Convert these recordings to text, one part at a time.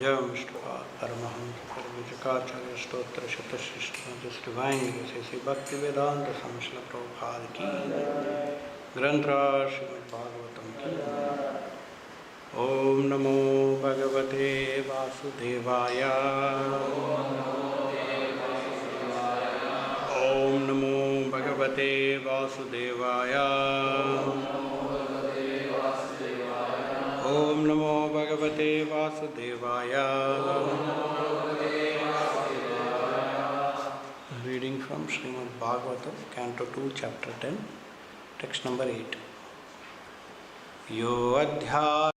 Jam Mr. Paramahamsa Visakhapatnam Stotra Shatashrishma, this divine grace, Bhakti Vedanta Samsla Prabhupada ki, Grantra Srimad Bhagavatam ki. Om Namo Bhagavate Vasudevaya. Om Namo Bhagavate Vasudevaya. Om Namo Bhagavate Vasudevaya. Reading from Srimad Bhagavatam, Canto 2, Chapter 10, text number 8. Yo Adhyaya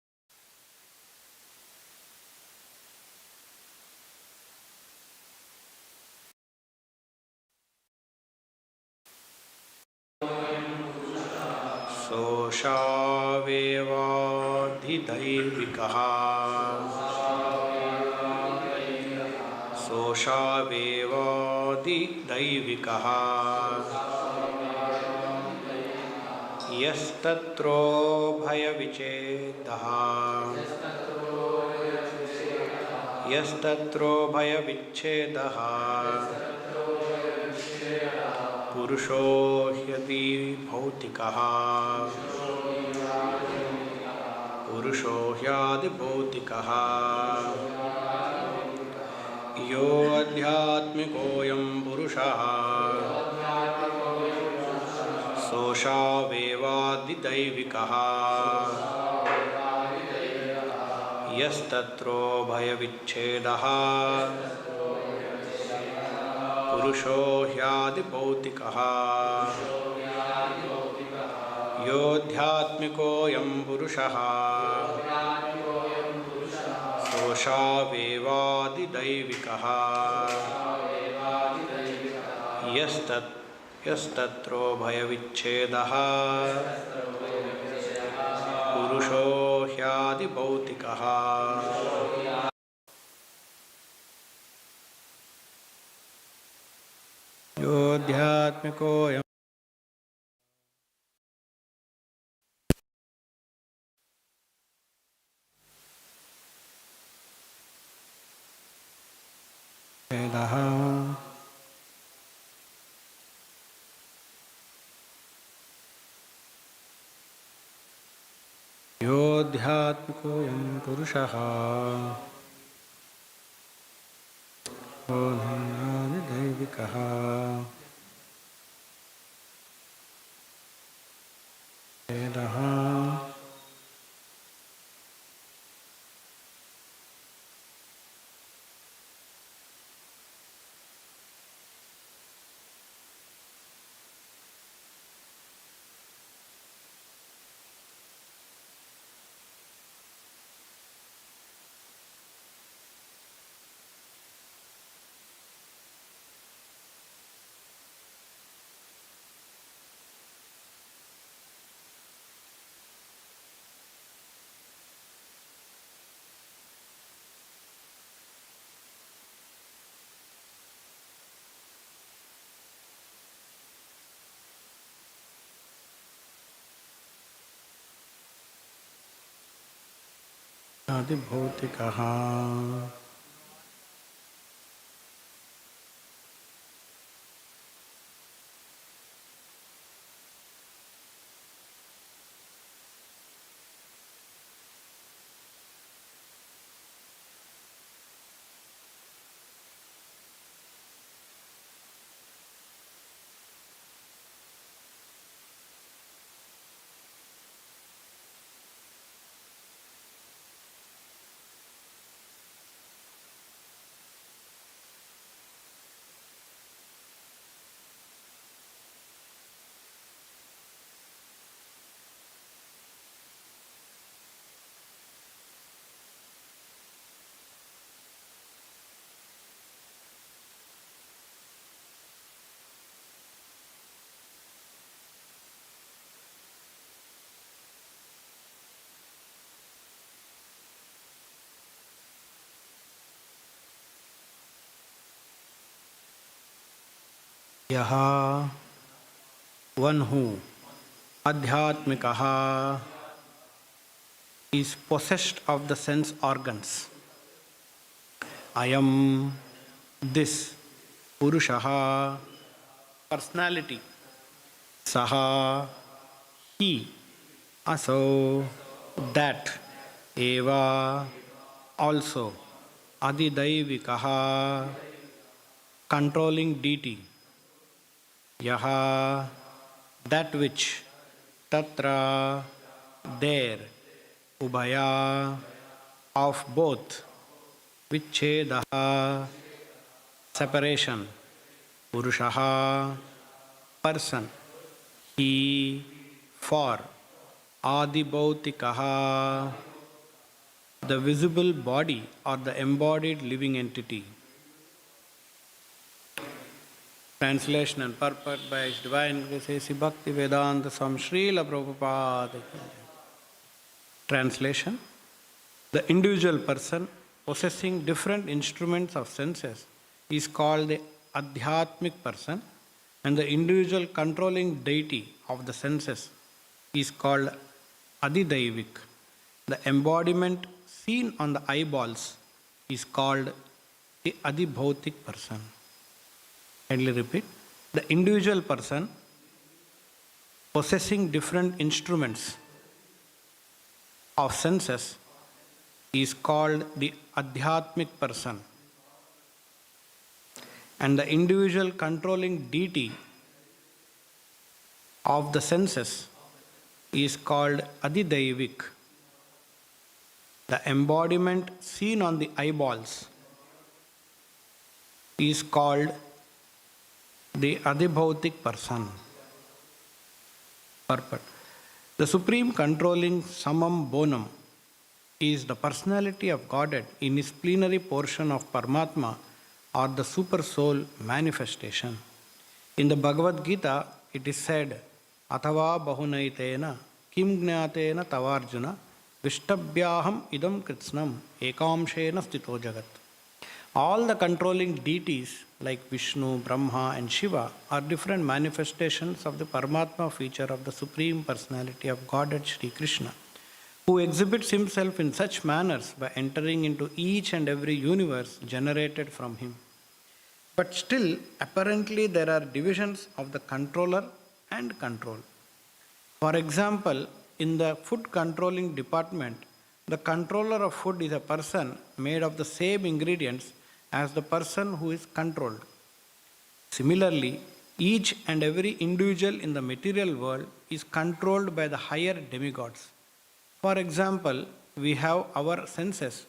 Soshavevaधिदैविकः यस्तत्रो भयविच्छेदः पुरुषो ह्यदि भौतिकः पुरुषो ह्यादिभौतिकः यो अध्यात्मिकोऽयं पुरुषः सोषावेवादिदैविकः यस्तत्रो भयविच्छेदः पुरुषो ह्यादिभौतिकः योऽध्यात्मिकोऽयं पुरुषः सोषावेवादिदैविकः यस्तत्रो भयविच्छेदः पुरुषो ह्यादिभौतिकः योऽध्यात्मिकोऽयं भेदः योऽध्यात्मिकोऽयं पुरुषः दैविकः भेदः आदिभौतिकः यः one who adhyatmikaha is possessed of the sense organs Ayam, this, Purushaha, personality, Saha, he, Aso, that, Eva, also, Adidaivikaha, controlling deity, Yaha, that which, Tatra, there, Ubhaya, of both, Vichedaha, separation, Purushaha, person, he, for, Adibhautikaha, the visible body or the embodied living entity. Translation and purport by His Divine Grace Bhakti Vedanta Swami Srila Prabhupada. Translation: the individual person possessing different instruments of senses is called the Adhyatmic person, and the individual controlling deity of the senses is called Adidaivik. The embodiment seen on the eyeballs is called the Adibhautik person. Kindly repeat. The individual person possessing different instruments of senses is called the Adhyatmic person, and the individual controlling deity of the senses is called Adidaivik. The embodiment seen on the eyeballs is called the Adibhautik person. Purport: the supreme controlling Samam Bonam is the personality of Godhead in his plenary portion of Paramatma or the super soul manifestation. In the Bhagavad Gita, it is said, Athava bahunaitena kim gnatena tavarjuna vishtabhyaham idam kritsnam ekamshena stito jagat. All the controlling deities like Vishnu, Brahma and Shiva are different manifestations of the Paramatma feature of the Supreme Personality of Godhead Sri Krishna, who exhibits himself in such manners by entering into each and every universe generated from him. But still, apparently there are divisions of the controller and control. For example, in the food controlling department, the controller of food is a person made of the same ingredients as the person who is controlled. Similarly, each and every individual in the material world is controlled by the higher demigods. For example, we have our senses,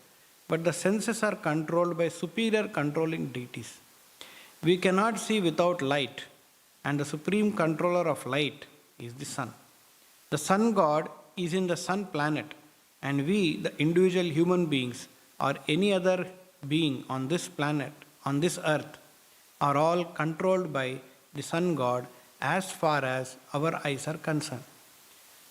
but the senses are controlled by superior controlling deities. We cannot see without light, and the supreme controller of light is the sun. The sun god is in the sun planet, and we, the individual human beings, or any other being on this planet, on this earth, are all controlled by the sun god as far as our eyes are concerned.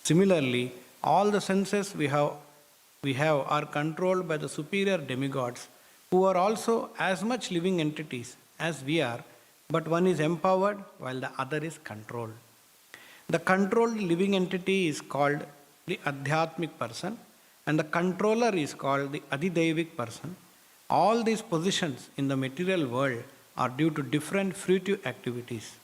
Similarly, all the senses we have are controlled by the superior demigods, who are also as much living entities as we are, but one is empowered while the other is controlled. The controlled living entity is called the Adhyatmic person, and the controller is called the Adidaivik person. All these positions in the material world are due to different fruitive activities.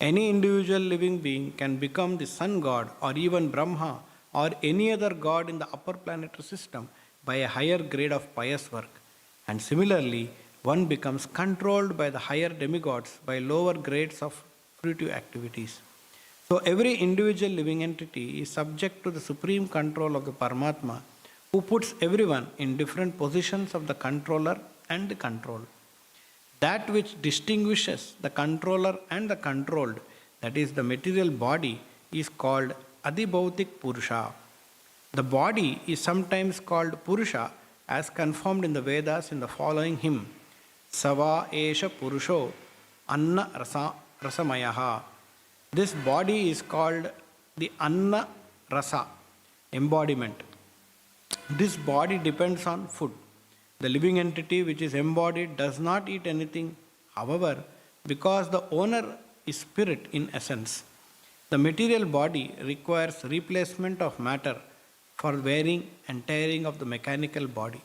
Any individual living being can become the sun god or even Brahma or any other god in the upper planetary system by a higher grade of pious work. And similarly, one becomes controlled by the higher demigods by lower grades of fruitive activities. So every individual living entity is subject to the supreme control of the Paramatma, who puts everyone in different positions of the controller and the controlled. That which distinguishes the controller and the controlled, that is the material body, is called Adibhautik Purusha. The body is sometimes called Purusha as confirmed in the Vedas in the following hymn: Sava Esha Purusho Anna Rasamayaha. This body is called the Anna Rasa, embodiment. This body depends on food. The living entity which is embodied does not eat anything. However, because the owner is spirit in essence, the material body requires replacement of matter for wearing and tearing of the mechanical body.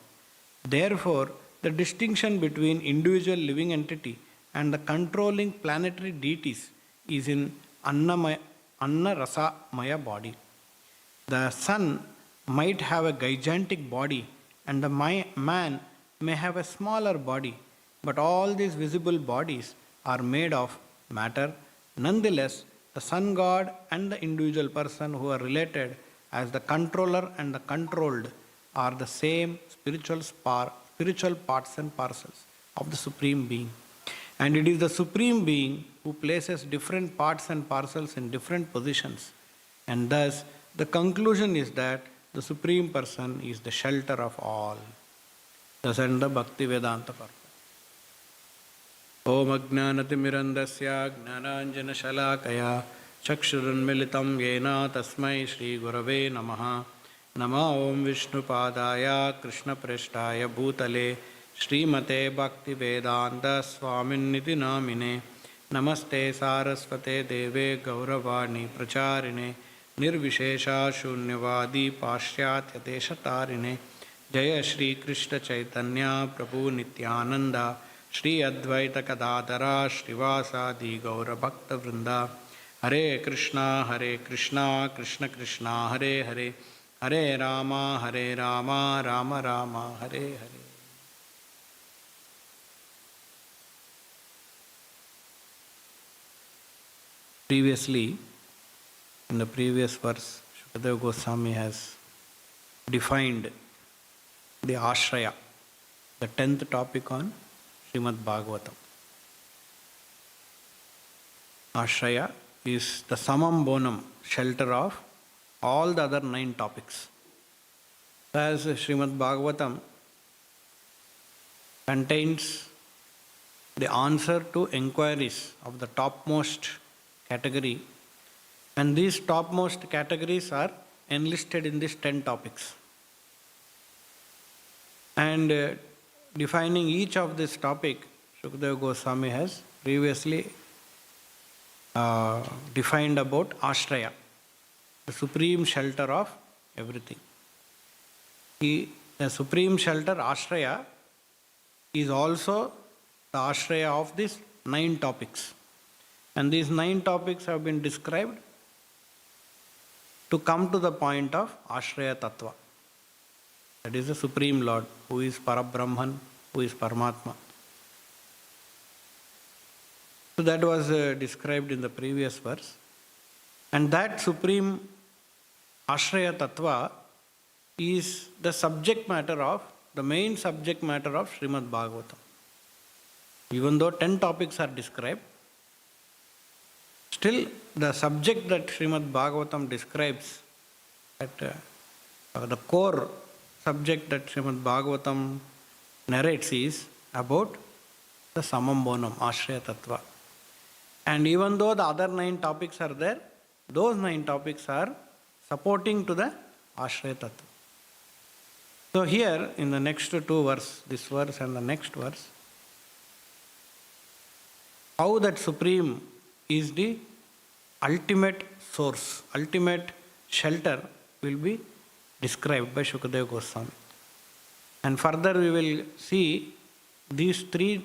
Therefore, the distinction between individual living entity and the controlling planetary deities is in Anna Rasa Maya body. The sun might have a gigantic body and the man may have a smaller body, but all these visible bodies are made of matter. Nonetheless, the sun god and the individual person who are related as the controller and the controlled are the same spiritual parts and parcels of the Supreme Being. And it is the Supreme Being who places different parts and parcels in different positions. And thus, the conclusion is that the Supreme Person is the shelter of all. Thus end the Bhakti Vedanta purpose. Om Ajnanatimirandasya Jnananjana Shalakaya Chakshurunmilitam Yena Tasmai Shri Gurave Namaha Nama Om Vishnupadaya Krishna Preshtaya Bhutale Srimate Bhakti Vedanta Swaminiti Namine Namaste Saraswate Deve Gauravani Pracharine Nirvishesha Shunyavadi Pashyatya Deshatarine Jaya Shri Krishna Chaitanya Prabhu Nityananda Shri Advaita Kadadara Srivasadi Gaura Bhakta Vrinda Hare Krishna Krishna Krishna Hare Hare Hare Rama Rama Rama Hare Hare. Previously, in the previous verse, Shukadeva Goswami has defined the Ashraya, the 10th topic on Srimad Bhagavatam. Ashraya is the samam bonum, shelter of all the other 9 topics. As Srimad Bhagavatam contains the answer to inquiries of the topmost category, and these topmost categories are enlisted in these 10 topics. And defining each of this topic, Shukadeva Goswami has previously defined about Ashraya, the supreme shelter of everything. The supreme shelter, Ashraya, is also the Ashraya of these 9 topics. And these 9 topics have been described to come to the point of Ashraya Tattva. That is the Supreme Lord, who is Parabrahman, who is Paramatma. So that was described in the previous verse. And that Supreme Ashraya Tattva is the subject matter of, the main subject matter of Srimad Bhagavatam. Even though 10 topics are described, still the subject that Srimad Bhagavatam describes, that the core subject that Srimad Bhagavatam narrates is about the samam bonam, Ashraya Tattva. And even though the other 9 topics are there, those 9 topics are supporting to the Ashraya Tattva. So here in the next 2 verses, this verse and the next verse, how that Supreme is the ultimate source, ultimate shelter will be described by Shukadeva Goswami. And further we will see these 3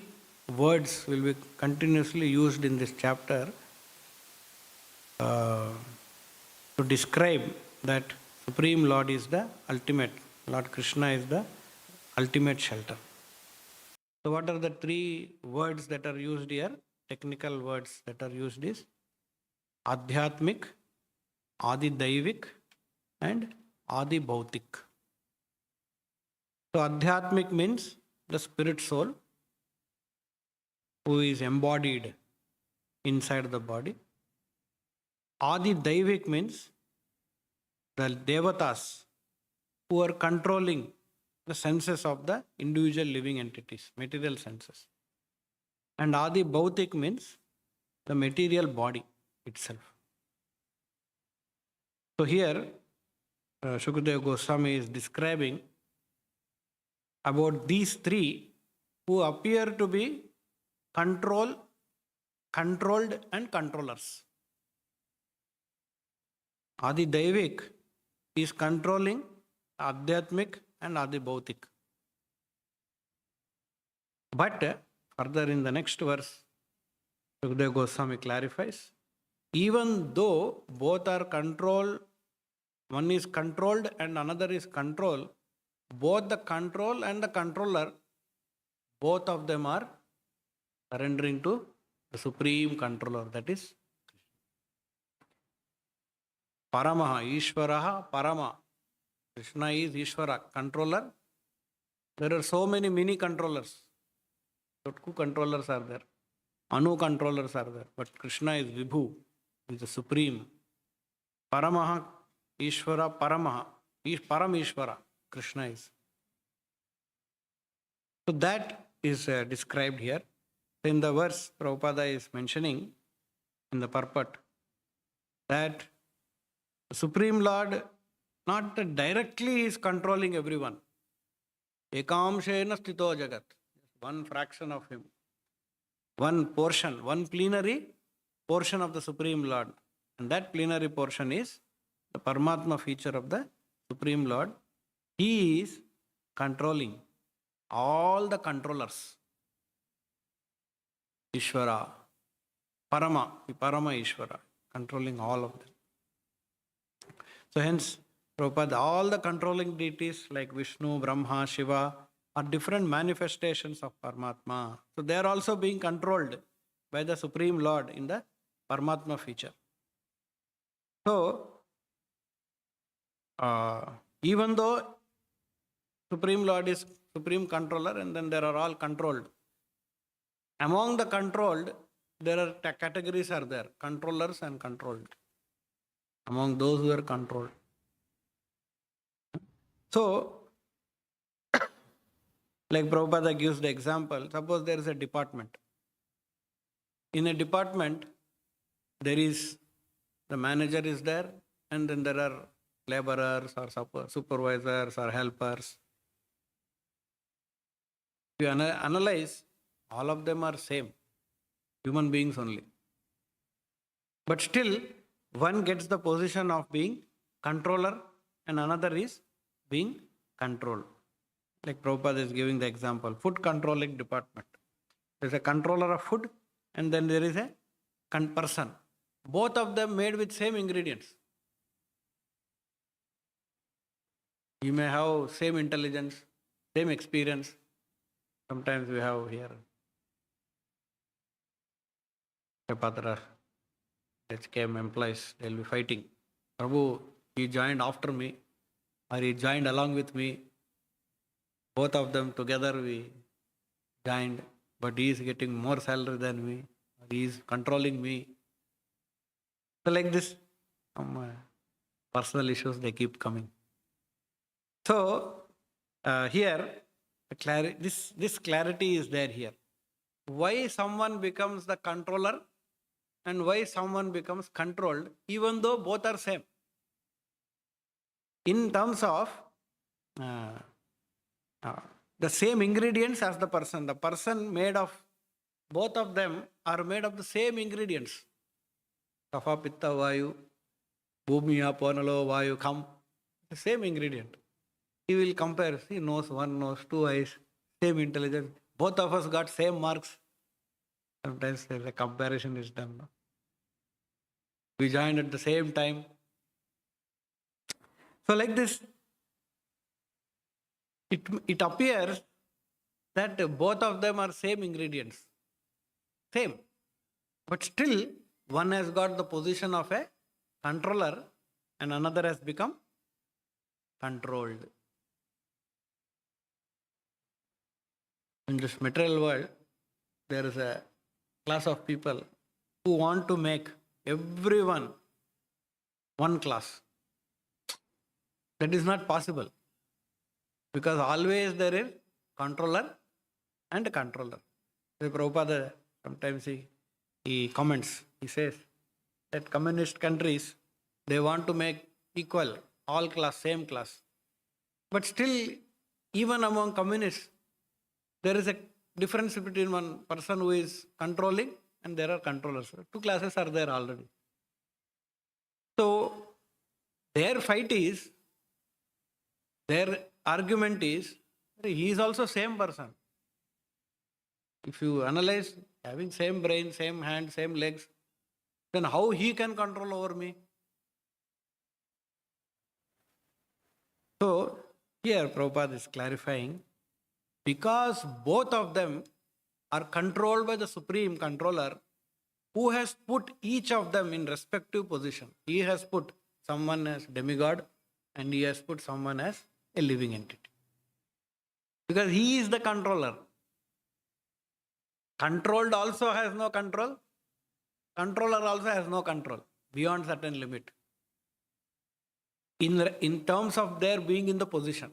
words will be continuously used in this chapter to describe that Supreme Lord is the ultimate, Lord Krishna is the ultimate shelter. So what are the 3 words that are used here? Technical words that are used is Adhyatmik, Adi Daivik and Adi Bhautik. So Adhyatmik means the spirit soul who is embodied inside the body. Adi Daivik means the Devatas who are controlling the senses of the individual living entities, material senses. And Adi Bhautik means the material body itself. So here Shukadeva Goswami is describing about these 3 who appear to be controlled and controllers. Adi Daivik is controlling Adhyatmik and Adi Bhautik. But further in the next verse, Sukadeva Goswami clarifies, even though both are controlled, one is controlled and another is controlled, both the control and the controller, both of them are surrendering to the supreme controller, that is Paramaha, Ishvaraha, Parama. Krishna is Ishvara, controller. There are so many mini controllers. Totku controllers are there. Anu controllers are there. But Krishna is Vibhu, is the supreme. Paramaha, Ishvara, Paramaha. Param Ishvara, Krishna is. So that is described here. In the verse, Prabhupada is mentioning in the purport that the Supreme Lord not directly is controlling everyone. Ekamshena sthito jagat. One fraction of him. One portion, one plenary portion of the Supreme Lord. And that plenary portion is the Paramatma feature of the Supreme Lord. He is controlling all the controllers. Ishvara, Parama Ishvara, controlling all of them. So hence, Prabhupada, all the controlling deities like Vishnu, Brahma, Shiva are different manifestations of Paramatma. So they are also being controlled by the Supreme Lord in the Paramatma feature. So, even though Supreme Lord is Supreme Controller and then there are all controlled, among the controlled, there are categories are there, controllers and controlled. Among those who are controlled. So, like Prabhupada gives the example, suppose there is a department. In a department, there is, the manager is there, and then there are laborers or supervisors or helpers. If you analyze, all of them are same, human beings only. But still, one gets the position of being controller and another is being controlled. Like Prabhupada is giving the example, food controlling department. There is a controller of food and then there is a person. Both of them made with same ingredients. You may have same intelligence, same experience. Sometimes we have here Patra, HKM employees, they will be fighting. Prabhu, he joined after me or he joined along with me. Both of them together we joined, but he is getting more salary than me. Or he is controlling me. So like this, personal issues, they keep coming. So here, this clarity is there here. Why someone becomes the controller and why someone becomes controlled, even though both are same. In terms of the same ingredients as the person made of, both of them are made of the same ingredients. Kapha, Pitta, Vayu, Bhumi, Ponalo, Vayu, Kham, the same ingredient. He will compare, see, nose, one nose, two eyes, same intelligence. Both of us got same marks. Sometimes a comparison is done. No? We joined at the same time. So like this, it appears that both of them are same ingredients. Same. But still, one has got the position of a controller and another has become controlled. In this material world, there is a class of people who want to make everyone one class. That is not possible. Because always there is controller and controller. So Prabhupada, sometimes he comments, he says that communist countries, they want to make equal, all class, same class. But still, even among communists, there is a difference between one person who is controlling and there are controllers. Two classes are there already. So, their fight is, their argument is, he is also same person. If you analyze, having same brain, same hand, same legs, then how he can control over me? So here Prabhupada is clarifying, because both of them are controlled by the Supreme Controller, who has put each of them in respective position. He has put someone as demigod and he has put someone as a living entity. Because he is the controller. Controlled also has no control. Controller also has no control beyond certain limit. In terms of their being in the position.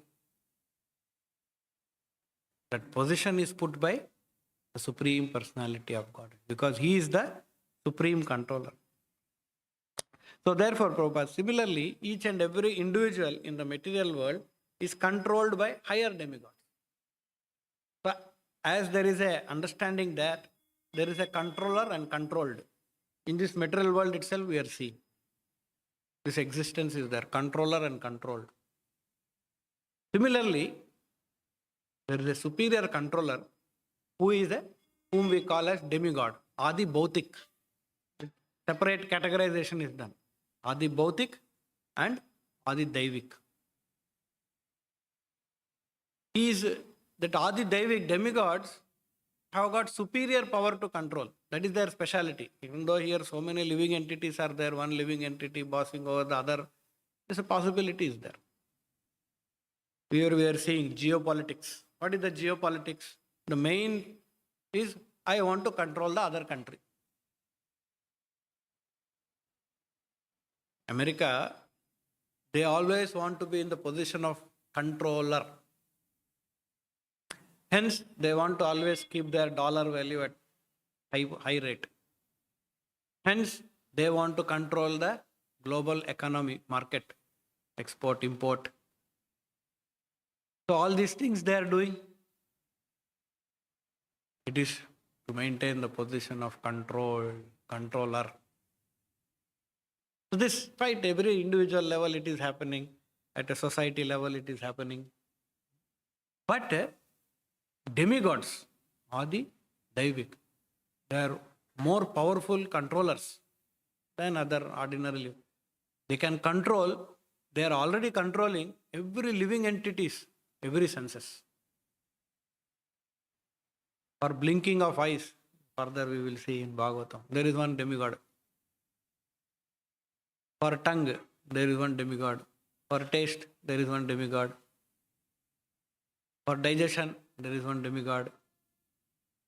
That position is put by the Supreme Personality of God, because he is the Supreme Controller. So therefore, Prabhupada, similarly, each and every individual in the material world is controlled by higher demigods. So as there is a understanding that there is a controller and controlled. In this material world itself we are seeing. This existence is there, controller and controlled. Similarly, there is a superior controller whom we call as demigod, Adi Bhautik. Separate categorization is done. Adi Bhautik and Adi Daivik. That Adi Daivik demigods have got superior power to control. That is their speciality. Even though here so many living entities are there, one living entity bossing over the other, there's a possibility is there. Here we are seeing geopolitics. What is the geopolitics? The main is, I want to control the other country. America, they always want to be in the position of controller. Hence, they want to always keep their dollar value at high rate. Hence, they want to control the global economy, market, export, import. So all these things they are doing. It is to maintain the position of controller. So this fight, every individual level it is happening. At a society level it is happening. But demigods, Adi, Daivik, they are more powerful controllers than other ordinarily. They can control, they are already controlling every living entities, every senses. For blinking of eyes, further we will see in Bhagavatam, there is one demigod. For tongue, there is one demigod. For taste, there is one demigod. For digestion, there is one demigod.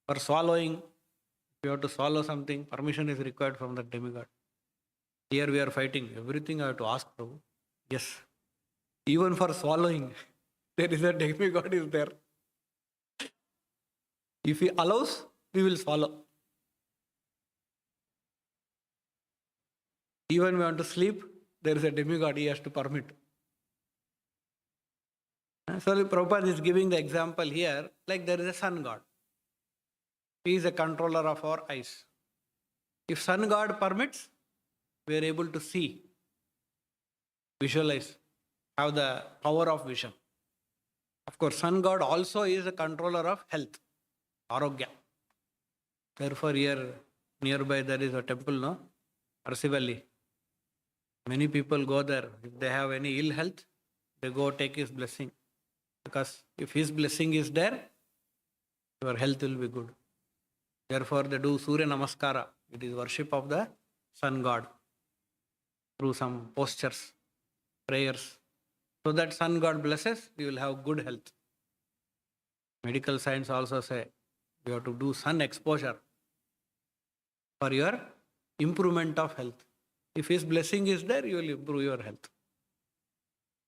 For swallowing, if you have to swallow something, permission is required from the demigod. Here we are fighting. Everything I have to ask Prabhu. Yes. Even for swallowing, there is a demigod is there. If he allows, we will swallow. Even we want to sleep, there is a demigod, he has to permit. So Prabhupada is giving the example here, like there is a sun god. He is a controller of our eyes. If sun god permits, we are able to see, visualize, have the power of vision. Of course, sun god also is a controller of health, arogya. Therefore, here nearby there is a temple, no? Arsivalli. Many people go there. If they have any ill health, they go take his blessing. Because if his blessing is there, your health will be good. Therefore, they do Surya Namaskara. It is worship of the sun god through some postures, prayers. So that sun god blesses, you will have good health. Medical science also say you have to do sun exposure for your improvement of health. If his blessing is there, you will improve your health.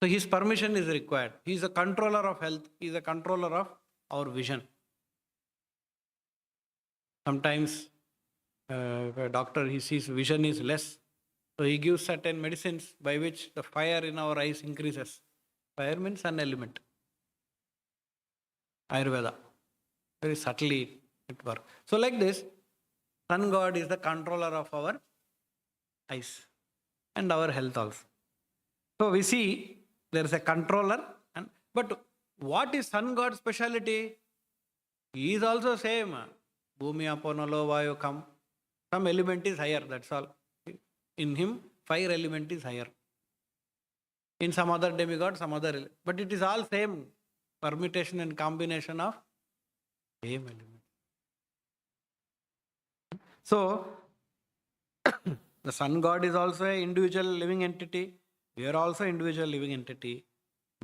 So his permission is required. He is a controller of health. He is a controller of our vision. Sometimes if a doctor, he sees vision is less, so he gives certain medicines by which the fire in our eyes increases. Fire means sun element. Ayurveda. Very subtly it works. So like this, sun god is the controller of our eyes and our health also. So we see there is a controller, but what is sun god's speciality? He is also same. Bhumi aponalo vayu come. Some element is higher, that's all. In him, fire element is higher. In some other demigod, some other. But it is all same permutation and combination of same element. So, the sun god is also an individual living entity. We are also individual living entity.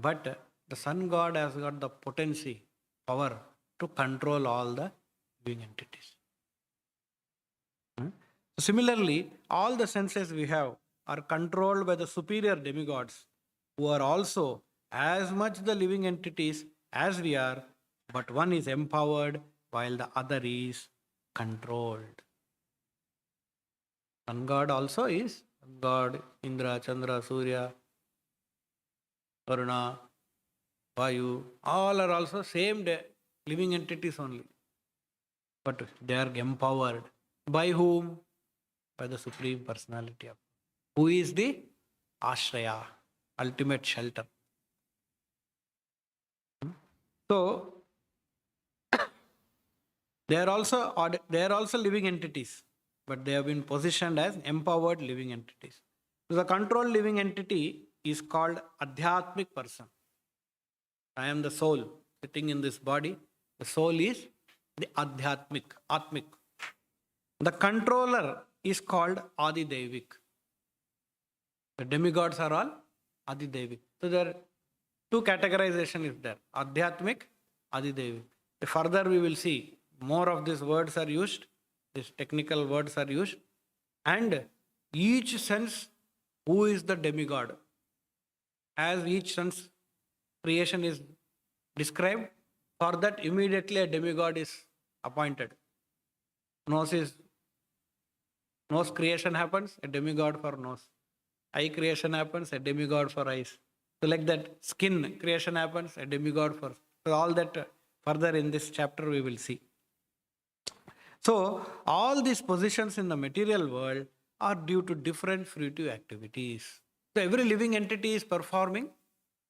But the sun god has got the potency, power to control all the living entities. Similarly, all the senses we have are controlled by the superior demigods who are also as much the living entities as we are, but one is empowered while the other is controlled. Sun god also is God, Indra, Chandra, Surya, Varuna, Vayu, all are also same living entities only. But they are empowered. By whom? By the Supreme Personality of God, who is the Ashraya, ultimate shelter. So, they are also living entities, but they have been positioned as empowered living entities. So the controlled living entity is called Adhyatmic person. I am the soul sitting in this body. The soul is the Adhyatmic, Atmic. The controller is called Adidevik. The demigods are all Adidevik. So there are two categorization is there. Adhyatmic, Adidevik. Further we will see more of these words are used. These technical words are used. And each sense, who is the demigod? As each sense creation is described, for that immediately a demigod is appointed. Nose creation happens, a demigod for nose. Eye creation happens, a demigod for eyes. So like that, skin creation happens, a demigod for. So all that further in this chapter we will see. So all these positions in the material world are due to different fruitive activities. So every living entity is performing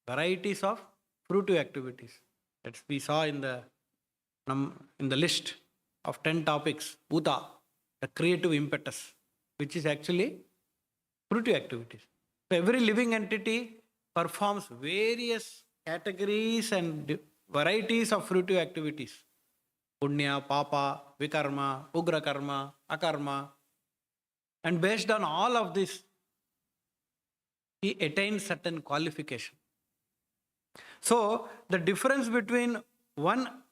varieties of fruitive activities. That we saw in the list of 10 topics, Bhuta, the creative impetus, which is actually fruitive activities. So every living entity performs various categories and varieties of fruitive activities. Punya, Papa, Vikarma, Ugra Karma, Akarma. And based on all of this, he attains certain qualification. So the difference between one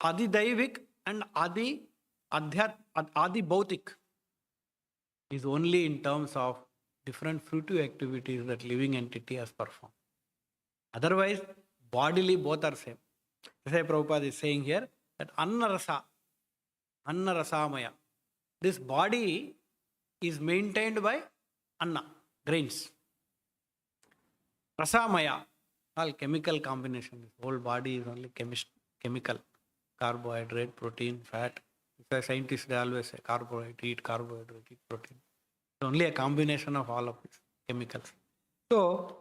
Adi Daivik and Adi Bhautik is only in terms of different fruitive activities that living entity has performed. Otherwise, bodily both are same. Sai Prabhupada is saying here that Anna Rasamaya. This body is maintained by Anna, grains. Rasamaya, all chemical combination. This whole body is only chemical. Carbohydrate, protein, fat. Scientists, they always say carbohydrate, eat protein. It's only a combination of all of these chemicals. So,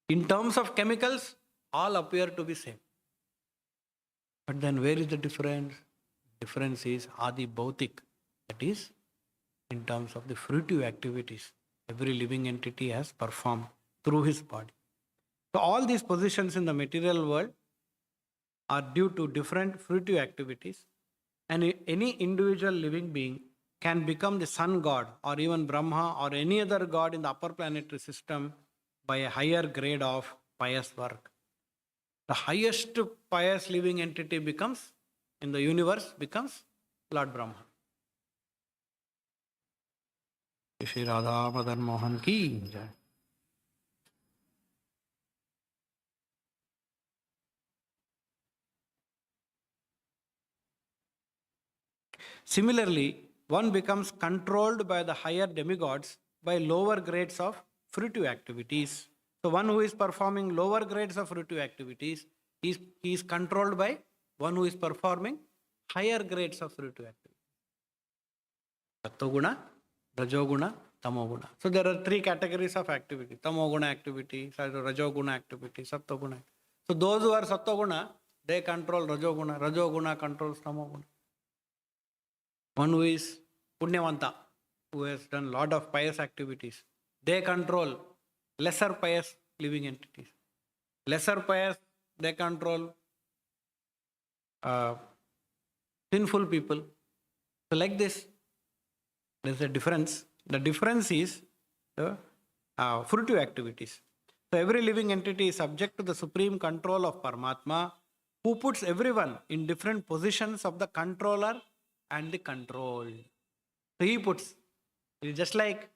in terms of chemicals, all appear to be same. But then where is the difference? Difference is Adi Bhautik. That is, in terms of the fruitive activities, every living entity has performed through his body. So all these positions in the material world are due to different fruitive activities, and any individual living being can become the sun god or even Brahma or any other god in the upper planetary system by a higher grade of pious work. The highest pious living entity becomes, in the universe, becomes Lord Brahma. Shri Radha Madan Mohan ki jai. Similarly, one becomes controlled by the higher demigods by lower grades of fruitive activities. So one who is performing lower grades of fruitive activities, he is controlled by one who is performing higher grades of fruitive activities. Sattoguna, Rajoguna, Tamoguna. So there are three categories of activity. Tamoguna activity, Rajoguna activity, Sattoguna. So those who are Sattoguna, they control Rajoguna. Rajoguna controls Tamoguna. One who is Punyavanta, who has done lot of pious activities. They control lesser pious living entities. Lesser pious, they control sinful people. So like this, there is a difference. The difference is the fruitive activities. So every living entity is subject to the supreme control of Paramatma, who puts everyone in different positions of the controller and the controlled. So he puts, it is just like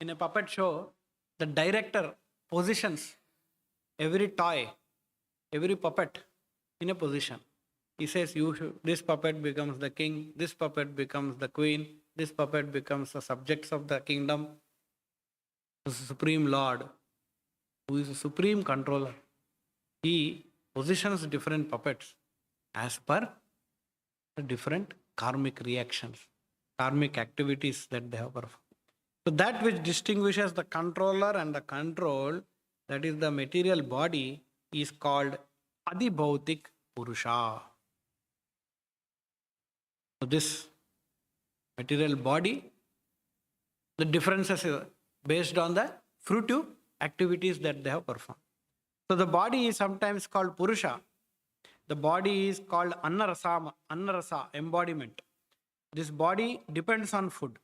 in a puppet show, the director positions every toy, every puppet in a position. He says, this puppet becomes the king, this puppet becomes the queen, this puppet becomes the subjects of the kingdom. The Supreme Lord, who is the supreme controller, he positions different puppets as per the different karmic reactions, karmic activities that they have performed. So that which distinguishes the controller and the control, that is the material body, is called Adibhautik Purusha. So this material body, the differences is based on the fruitive activities that they have performed. So the body is sometimes called Purusha. The body is called Annarasa, embodiment. This body depends on food.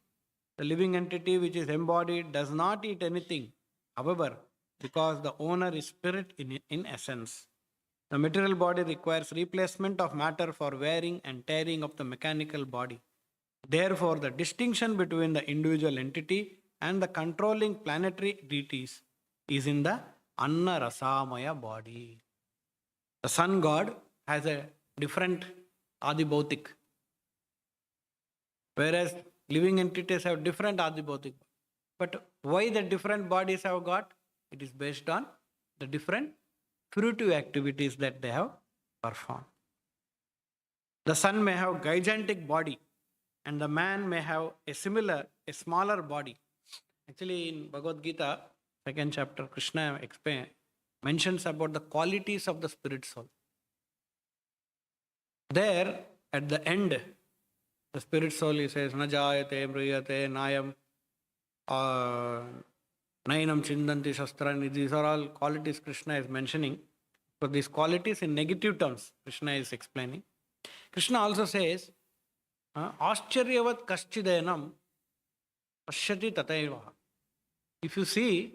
The living entity which is embodied does not eat anything. However, because the owner is spirit in essence. The material body requires replacement of matter for wearing and tearing of the mechanical body. Therefore, the distinction between the individual entity and the controlling planetary deities is in the Anna Rasamaya body. The sun god has a different Adibhautik, whereas living entities have different Adibhautik. But why the different bodies have got? It is based on the different fruitive activities that they have performed. The sun may have gigantic body and the man may have a smaller body. Actually, in Bhagavad Gita, 2nd chapter, Krishna mentions about the qualities of the spirit soul. There, at the end, the spirit soul, he says, Najayate, Mriyate, Nayam, Nainam Chindanti Shastrani. These are all qualities Krishna is mentioning. So these qualities in negative terms, Krishna is explaining. Krishna also says, Ascharyavat Kaschidenam Pashyati Tataiva. If you see,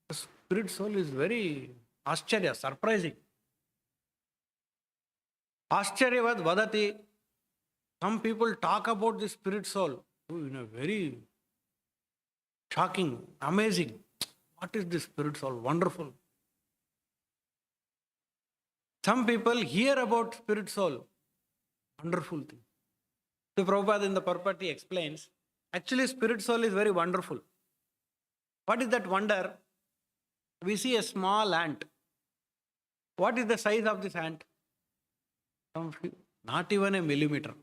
the spirit soul is very Ascharya, surprising. Ascharyavat Vadati. Some people talk about the spirit soul in a very shocking, amazing. What is this spirit soul? Wonderful. Some people hear about spirit soul. Wonderful thing. So Prabhupada in the Purport explains, actually spirit soul is very wonderful. What is that wonder? We see a small ant. What is the size of this ant? Not even a millimeter.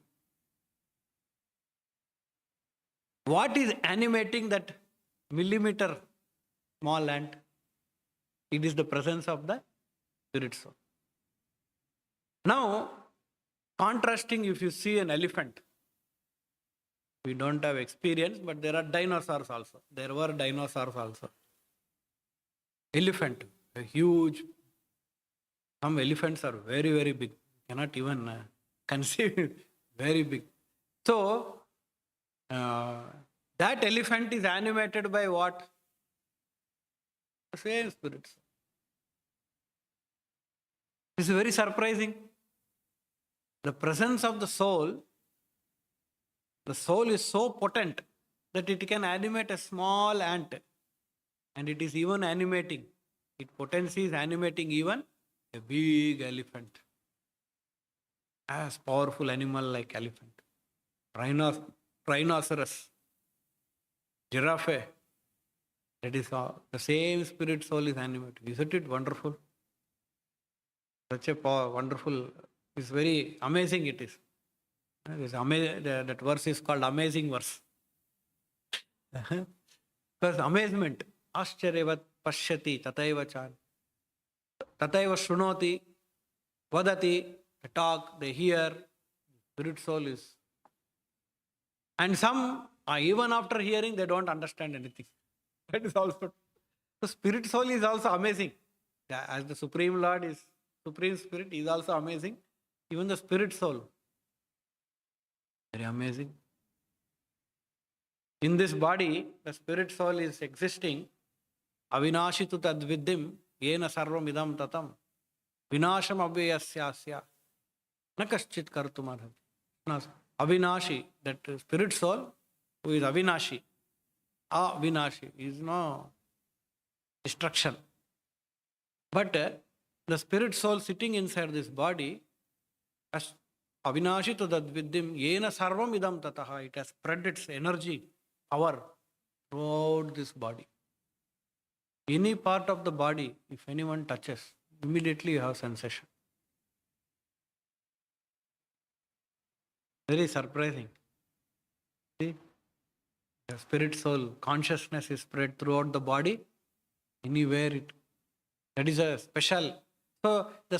What is animating that millimeter small ant? It is the presence of the spirit soul. Now, contrasting, if you see an elephant, we don't have experience, but there are dinosaurs also. There were dinosaurs also. Elephant, a huge. Some elephants are very, very big. Cannot even conceive. Very big. So, that elephant is animated by what? The same spirits. This is very surprising. The presence of the soul is so potent that it can animate a small ant, and it is even animating. Its potency is animating even a big elephant. As powerful animal like elephant. Rhinoceros, giraffe, that is all. The same spirit soul is animated. Isn't it wonderful? Such a wonderful, it's very amazing it is. That verse is called amazing verse. Because amazement, Ascharyavat Pashyati Tataiva Chan. Tataiva Shrunoti, Vadati, they talk, they hear. Spirit soul is And some, even after hearing, they don't understand anything. That is also. The spirit soul is also amazing. As the Supreme Lord is, Supreme Spirit is also amazing. Even the spirit soul, very amazing. In this body, the spirit soul is existing. Avinashi tu tadvidim, yena sarvam idam tatam. Vinasham abhyasyasya. Nakaschit kartum arhati. Avinashi, that spirit soul, who is Avinashi. Avinashi is no destruction. But the spirit soul sitting inside this body, as Avinashi tu tadvidim, yena sarvam idam tataha. It has spread its energy, power throughout this body. Any part of the body, if anyone touches, immediately you have sensation. Very surprising. See, the spirit soul consciousness is spread throughout the body. Anywhere that is a special. So the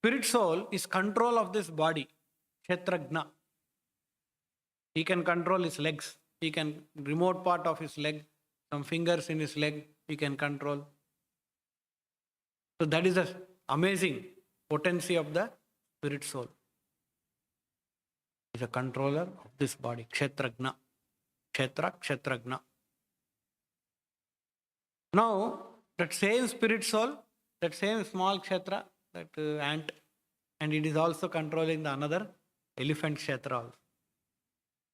spirit soul is control of this body. Kshetragna. He can control his legs. He can remote part of his leg, some fingers in his leg, he can control. So that is the amazing potency of the spirit soul. He is a controller of this body. Kshetragna. Kshetragna. Now, that same spirit soul, that same small kshetra, that ant, and it is also controlling the another elephant kshetra also.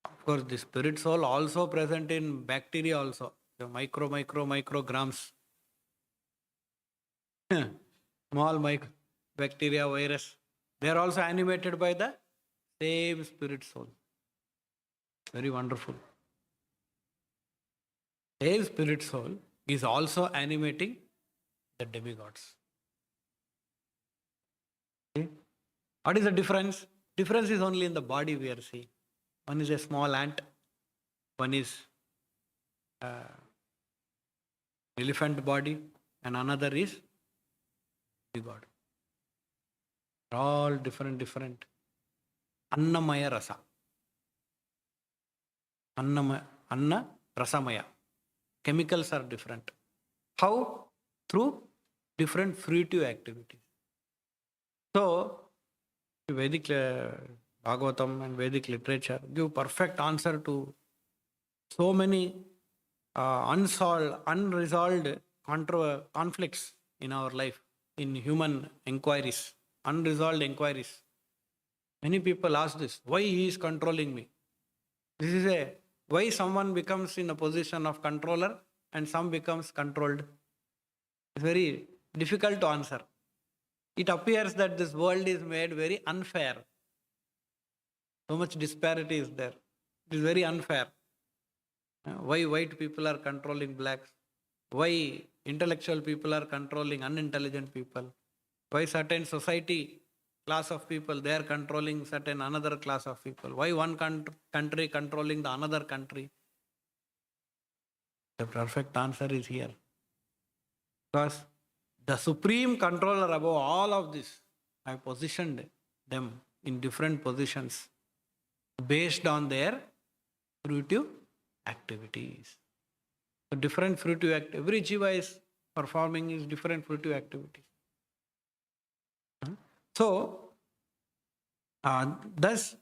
Of course, the spirit soul also present in bacteria also. The micrograms. Small bacteria, virus. They are also animated by the same spirit soul. Very wonderful. Same spirit soul is also animating the demigods. Okay? What is the difference? Difference is only in the body we are seeing. One is a small ant, one is elephant body, and another is demigod. All different. Annamaya rasa. Anna rasamaya. Chemicals are different. How? Through different fruitive activities. So, Vedic Bhagavatam and Vedic literature give perfect answer to so many unresolved conflicts in our life, in human inquiries, unresolved inquiries. Many people ask this, why he is controlling me? This is why someone becomes in a position of controller and some becomes controlled. It's very difficult to answer. It appears that this world is made very unfair. So much disparity is there. It is very unfair. Why white people are controlling blacks? Why intellectual people are controlling unintelligent people? Why certain society class of people, they are controlling certain another class of people? Why one country controlling the another country? The perfect answer is here. Because the supreme controller above all of this, I positioned them in different positions based on their fruitive activities. So different fruitive activities. Every jiva is performing is different fruitive activities. So, thus,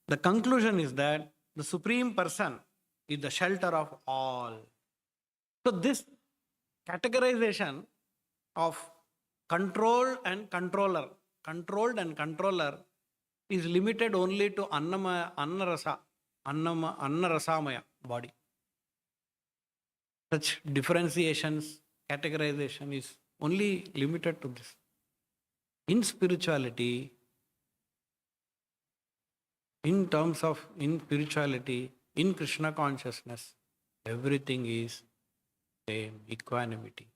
the conclusion is that the Supreme Person is the shelter of all. So, this categorization of controlled and controller is limited only to Annarasamaya body. Such differentiations, categorization is only limited to this. In spirituality, in spirituality, in Krishna consciousness, everything is same, equanimity.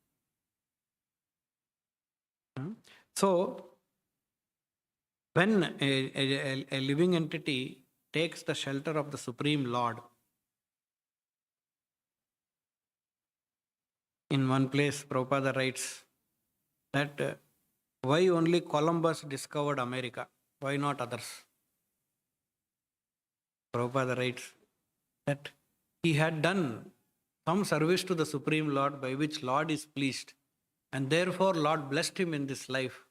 So, when a living entity takes the shelter of the Supreme Lord, in one place, Prabhupada writes that why only Columbus discovered America? Why not others? Prabhupada writes that he had done some service to the Supreme Lord by which Lord is pleased, and therefore Lord blessed him in this life.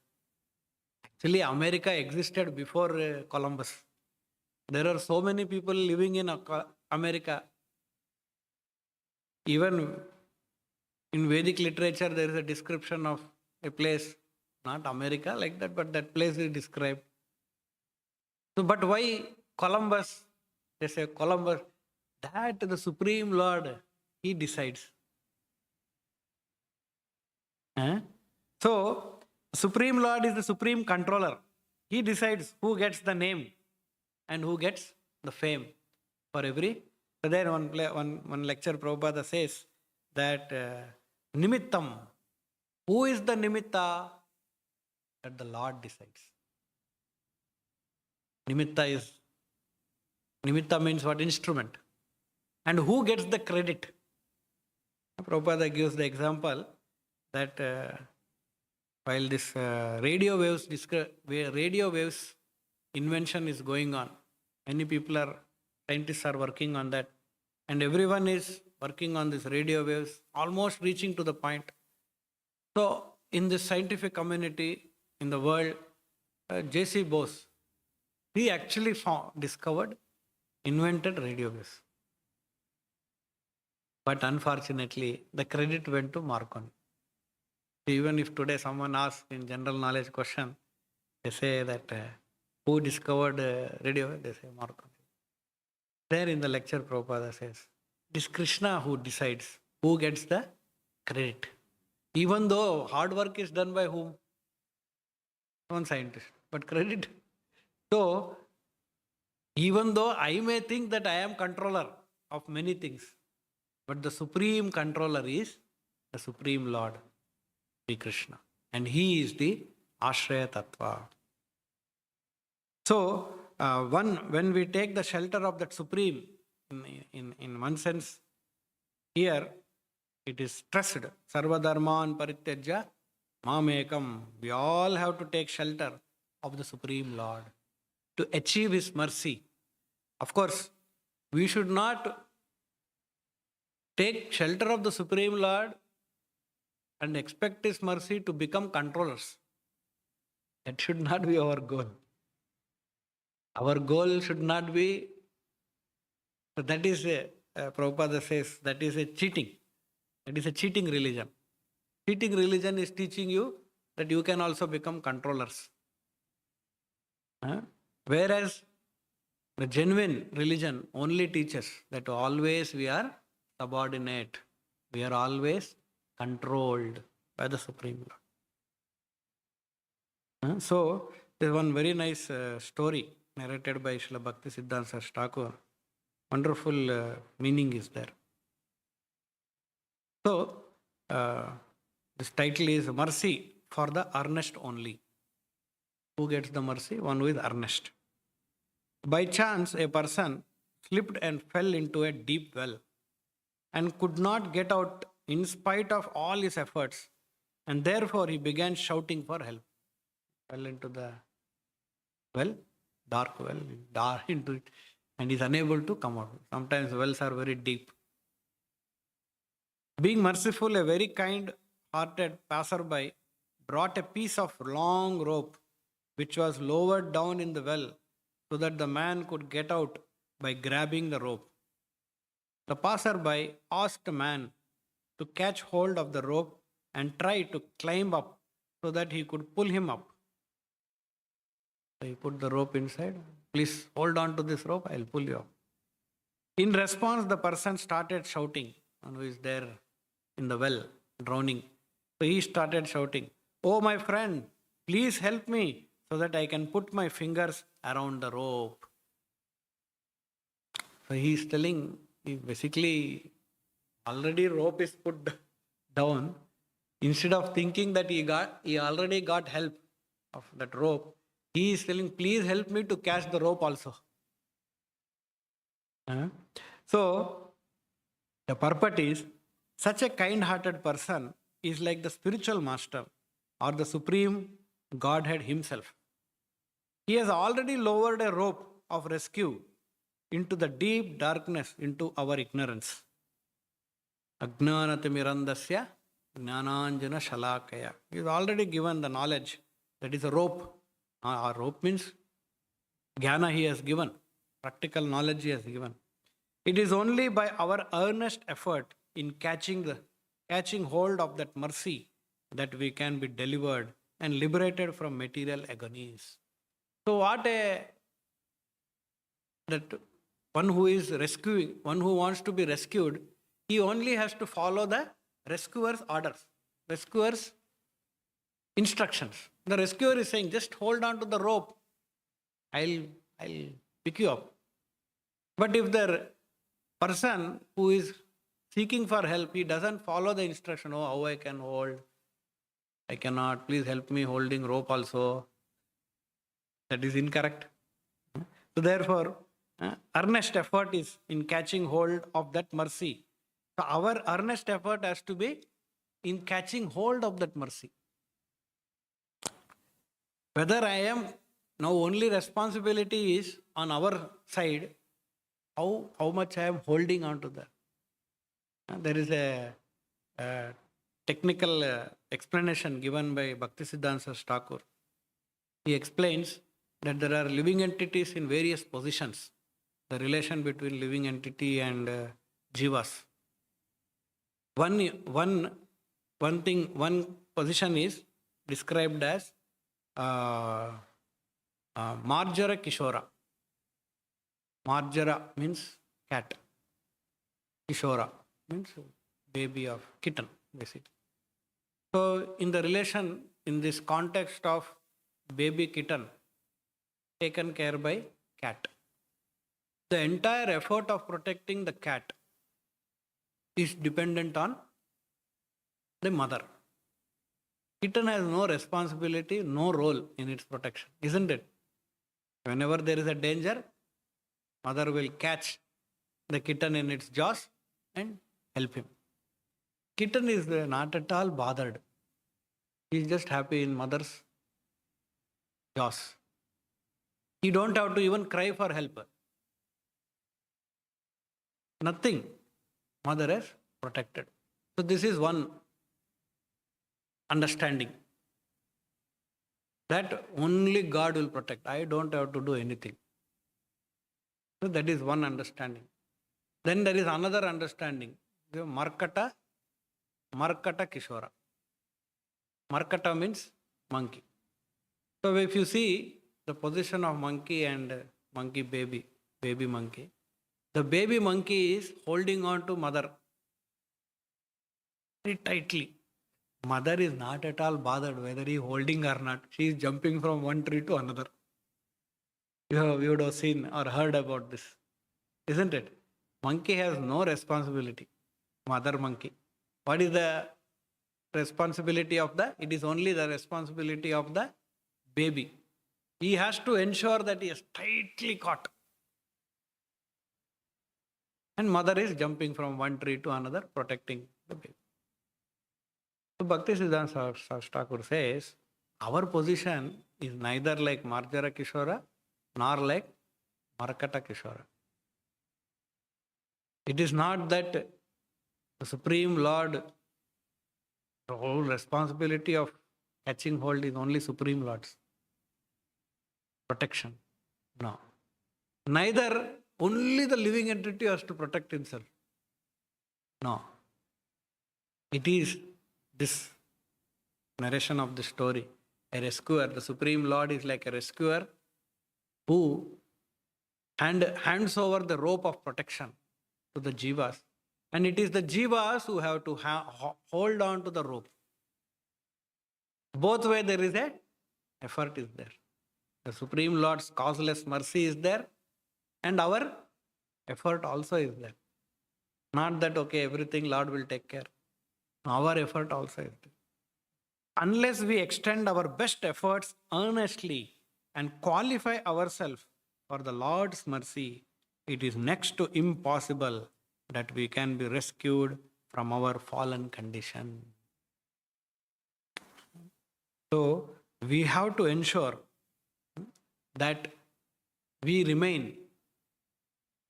Actually, America existed before Columbus. There are so many people living in America. Even in Vedic literature, there is a description of a place, not America like that, but that place is described. So, but why Columbus? They say Columbus, that the Supreme Lord, he decides. So, Supreme Lord is the Supreme Controller. He decides who gets the name and who gets the fame for every. So there one lecture Prabhupada says that Nimittam, who is the Nimitta? That the Lord decides. Nimitta means what? Instrument. And who gets the credit? Prabhupada gives the example that while this radio waves invention is going on, many scientists are working on that, and everyone is working on this radio waves, almost reaching to the point. So in the scientific community in the world, J.C. Bose, he actually invented radio waves. But unfortunately, the credit went to Marconi. Even if today someone asks in general knowledge question, they say that who discovered radio? They say Marconi. There in the lecture, Prabhupada says, it is Krishna who decides who gets the credit. Even though hard work is done by whom? One scientist. But credit. So, even though I may think that I am controller of many things, but the supreme controller is the Supreme Lord, Sri Krishna. And he is the Ashraya Tattva. So, when we take the shelter of that Supreme, in one sense, here it is stressed. Sarvadharman parityajya mamekam. We all have to take shelter of the Supreme Lord to achieve His mercy. Of course, we should not take shelter of the Supreme Lord and expect His mercy to become controllers. That should not be our goal. Our goal should not be, that is Prabhupada says, that is a cheating. That is a cheating religion. Cheating religion is teaching you that you can also become controllers. Whereas the genuine religion only teaches that always we are subordinate. We are always controlled by the Supreme Lord. So, there is one very nice story narrated by Srila Bhakti Siddhanta Thakur. Wonderful meaning is there. So, this title is Mercy for the Earnest Only. Who gets the mercy? One who is earnest. By chance, a person slipped and fell into a deep well and could not get out in spite of all his efforts, and therefore he began shouting for help. Fell into the well, dark well, into it, and is unable to come out. Sometimes wells are very deep. Being merciful, a very kind-hearted passerby brought a piece of long rope which was lowered down in the well so that the man could get out by grabbing the rope. The passerby asked the man to catch hold of the rope and try to climb up so that he could pull him up. So he put the rope inside. Please hold on to this rope, I'll pull you up. In response, the person started shouting, and who is there in the well, drowning. So he started shouting, "Oh my friend, please help me so that I can put my fingers around the rope." So he is telling, basically, already rope is put down. Instead of thinking that he already got help of that rope, he is telling, please help me to catch the rope also. So, the purport is, such a kind-hearted person is like the spiritual master or the supreme Godhead himself. He has already lowered a rope of rescue into the deep darkness, into our ignorance. Ajnanatimirandasya jnananjana shalakaya. He is already given the knowledge. That is a rope. Our rope means jnana he has given. Practical knowledge he has given. It is only by our earnest effort in catching hold of that mercy that we can be delivered and liberated from material agonies. So that one who is rescuing, one who wants to be rescued, he only has to follow the rescuer's orders, rescuer's instructions. The rescuer is saying, just hold on to the rope. I'll pick you up. But if the person who is seeking for help, he doesn't follow the instruction, oh, how I can hold, I cannot, please help me holding rope also. That is incorrect. So therefore, earnest effort is in catching hold of that mercy. So our earnest effort has to be in catching hold of that mercy. Whether I am now only responsibility is on our side, how much I am holding on to that. There is a technical explanation given by Bhaktisiddhanta Thakur. He explains that there are living entities in various positions. The relation between living entity and jivas. One position is described as Marjara Kishora. Marjara means cat. Kishora means baby of kitten, basically. So in the relation, in this context of baby kitten, taken care by cat. The entire effort of protecting the cat is dependent on the mother. Kitten has no responsibility, no role in its protection, isn't it? Whenever there is a danger, mother will catch the kitten in its jaws and help him. Kitten is not at all bothered. He is just happy in mother's jaws. You don't have to even cry for help. Nothing. Mother has protected. So this is one understanding. That only God will protect. I don't have to do anything. So that is one understanding. Then there is another understanding. Markata Kishora. Markata means monkey. So if you see the position of monkey and monkey baby monkey, the baby monkey is holding on to mother very tightly. Mother is not at all bothered whether he is holding or not. She is jumping from one tree to another. You would have seen or heard about this, isn't it? Monkey has no responsibility. Mother monkey. What is the responsibility of it is only the responsibility of the baby. He has to ensure that he is tightly caught. And mother is jumping from one tree to another, protecting the baby. So Bhaktisiddhanta Thakur says, our position is neither like Marjara Kishora nor like Markata Kishora. It is not that the Supreme Lord, the whole responsibility of catching hold is only Supreme Lord's protection. No. Neither only the living entity has to protect himself. No. It is this narration of the story. A rescuer, the Supreme Lord is like a rescuer who hands over the rope of protection to the jivas. And it is the jivas who have to hold on to the rope. Both ways there is a effort is there. The Supreme Lord's causeless mercy is there and our effort also is there. Not that, okay, everything Lord will take care. Our effort also is there. Unless we extend our best efforts earnestly and qualify ourselves for the Lord's mercy, it is next to impossible that we can be rescued from our fallen condition. So, we have to ensure that we remain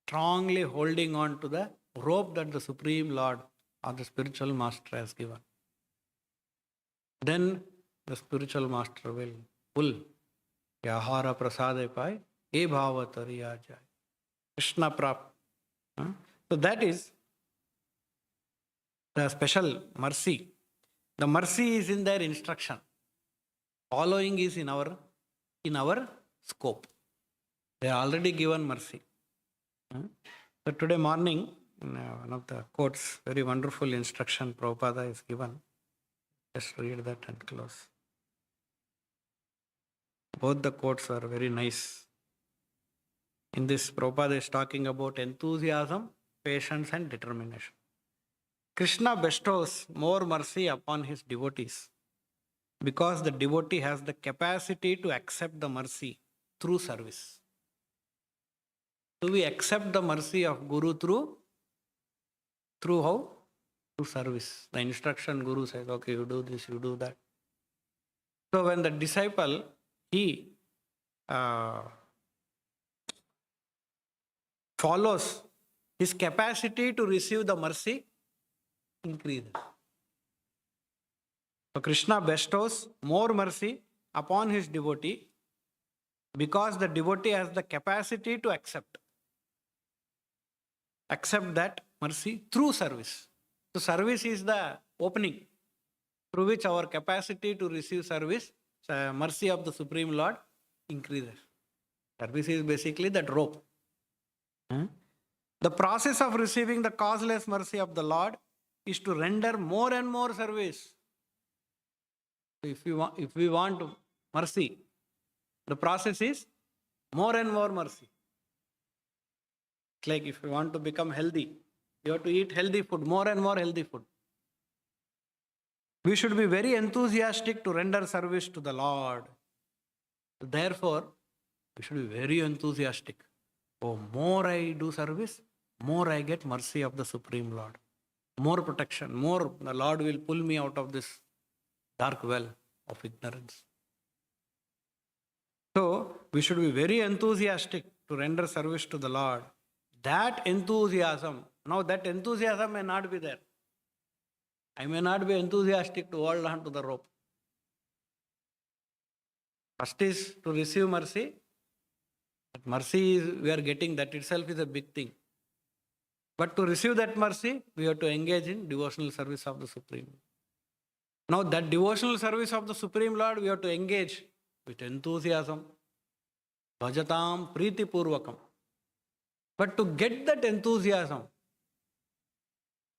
strongly holding on to the rope that the Supreme Lord or the spiritual master has given. Then the spiritual master will pull. Yahara prasade pai, e bhava tariya jai. Krishna prap. So that is the special mercy. The mercy is in their instruction. Following is in our scope. They are already given mercy. So today morning, one of the quotes, very wonderful instruction Prabhupada is given. Just read that and close. Both the quotes are very nice. In this, Prabhupada is talking about enthusiasm, patience and determination. Krishna bestows more mercy upon his devotees because the devotee has the capacity to accept the mercy through service. So we accept the mercy of Guru through how? Through service. The instruction Guru says, okay, you do this, you do that. So when the disciple, he follows, his capacity to receive the mercy increases. So Krishna bestows more mercy upon his devotee because the devotee has the capacity to accept that mercy through service. So service is the opening through which our capacity to receive service, mercy of the Supreme Lord increases. Service is basically that rope. The process of receiving the causeless mercy of the Lord is to render more and more service. So if we want mercy, the process is more and more mercy. It's like if you want to become healthy, you have to eat healthy food, more and more healthy food. We should be very enthusiastic to render service to the Lord. Therefore, we should be very enthusiastic. Oh, more I do service, more I get mercy of the Supreme Lord. More protection, more the Lord will pull me out of this dark well of ignorance. So, we should be very enthusiastic to render service to the Lord. That enthusiasm, now that enthusiasm may not be there. I may not be enthusiastic to hold on to the rope. First is to receive mercy. That mercy is, we are getting, that itself is a big thing. But to receive that mercy, we have to engage in devotional service of the Supreme. Now that devotional service of the Supreme Lord, we have to engage with enthusiasm. Bhajatam priti purvakam. But to get that enthusiasm,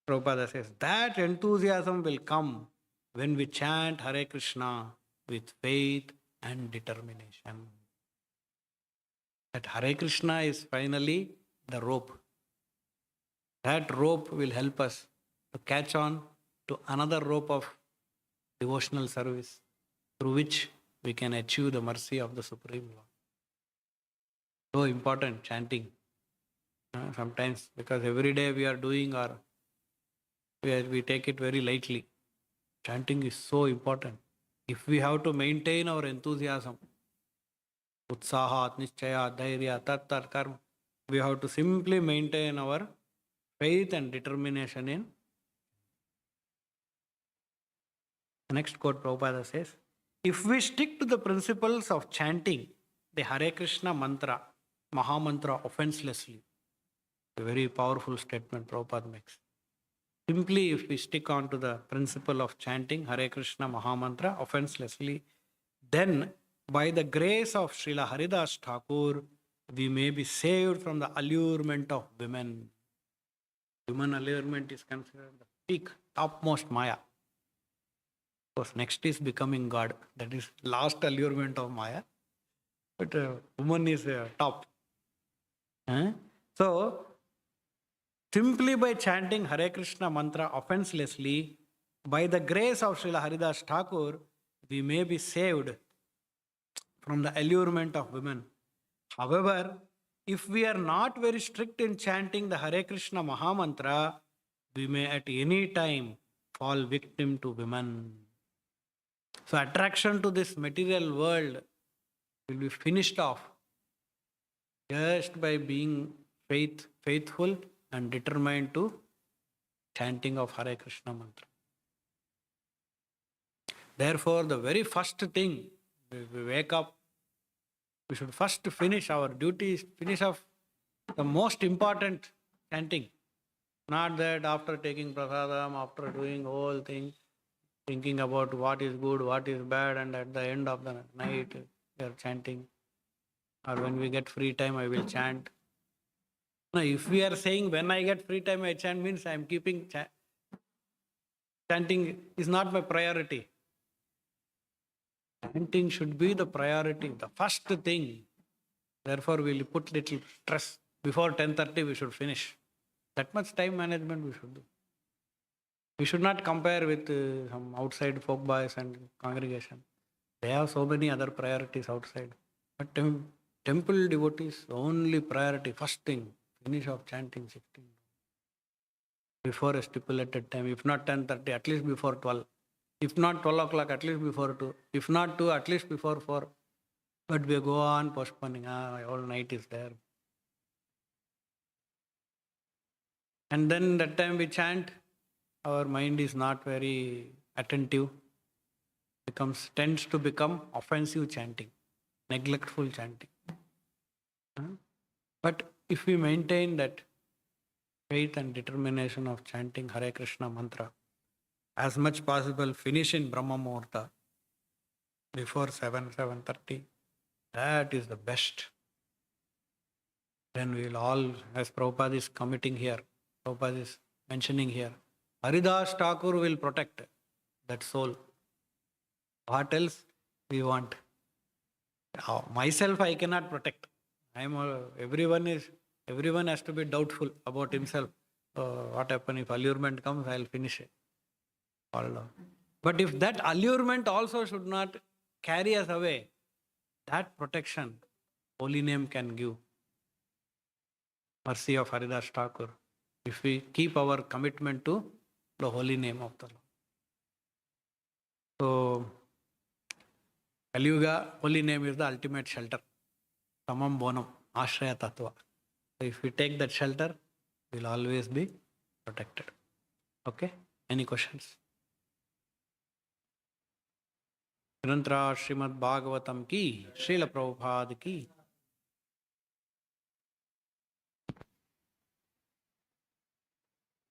Prabhupada says, that enthusiasm will come when we chant Hare Krishna with faith and determination. That Hare Krishna is finally the rope. That rope will help us to catch on to another rope of devotional service through which we can achieve the mercy of the Supreme Lord. So important, chanting. Sometimes, because every day we are doing we take it very lightly. Chanting is so important. If we have to maintain our enthusiasm, utsahat, nischayat, dhairya, tat karma, we have to simply maintain our faith and determination in. The next quote Prabhupada says, if we stick to the principles of chanting the Hare Krishna mantra, Maha Mantra offenselessly, a very powerful statement Prabhupada makes. Simply if we stick on to the principle of chanting Hare Krishna Maha Mantra offenselessly, then by the grace of Srila Haridas Thakur, we may be saved from the allurement of women. Human allurement is considered the peak, topmost Maya. Of course, next is becoming God. That is last allurement of Maya. But woman is top. So, simply by chanting Hare Krishna mantra offenselessly, by the grace of Srila Haridas Thakur, we may be saved from the allurement of women. However, if we are not very strict in chanting the Hare Krishna Maha Mantra, we may at any time fall victim to women. So attraction to this material world will be finished off just by being faithful and determined to chanting of Hare Krishna mantra. Therefore, the very first thing, we wake up, we should first finish our duties, finish off the most important chanting. Not that after taking prasadam, after doing whole thing, thinking about what is good, what is bad, and at the end of the night, we are chanting. Or when we get free time, I will chant. No, if we are saying when I get free time, I chant, means I am keeping chanting is not my priority. Chanting should be the priority, the first thing. Therefore, we will put little stress. Before 10:30, we should finish. That much time management we should do. We should not compare with some outside folk boys and congregation. They have so many other priorities outside. But temple devotees, the only priority, first thing, finish of chanting 16. Before a stipulated time. If not 10:30, at least before 12. If not 12 o'clock, at least before 2. If not 2, at least before 4. But we go on postponing. All night is there. And then that time we chant, our mind is not very attentive. Tends to become offensive chanting, neglectful chanting. But if we maintain that faith and determination of chanting Hare Krishna mantra, as much possible finish in Brahma Muhurta, before 7:30, that is the best. Then we will all, as Prabhupada is committing here, Prabhupada is mentioning here, Haridas Thakur will protect that soul. What else we want? Myself I cannot protect. Everyone has to be doubtful about himself. What happens if allurement comes, I will finish it. But if that allurement also should not carry us away, that protection holy name can give. Mercy of Haridas Thakur. If we keep our commitment to the holy name of the Lord. So, Kaliyuga, holy name is the ultimate shelter. Tamam bonam, ashraya tattva. So if we take that shelter, we will always be protected. Okay? Any questions? Srimad Bhagavatam ki, Srila Prabhupada ki.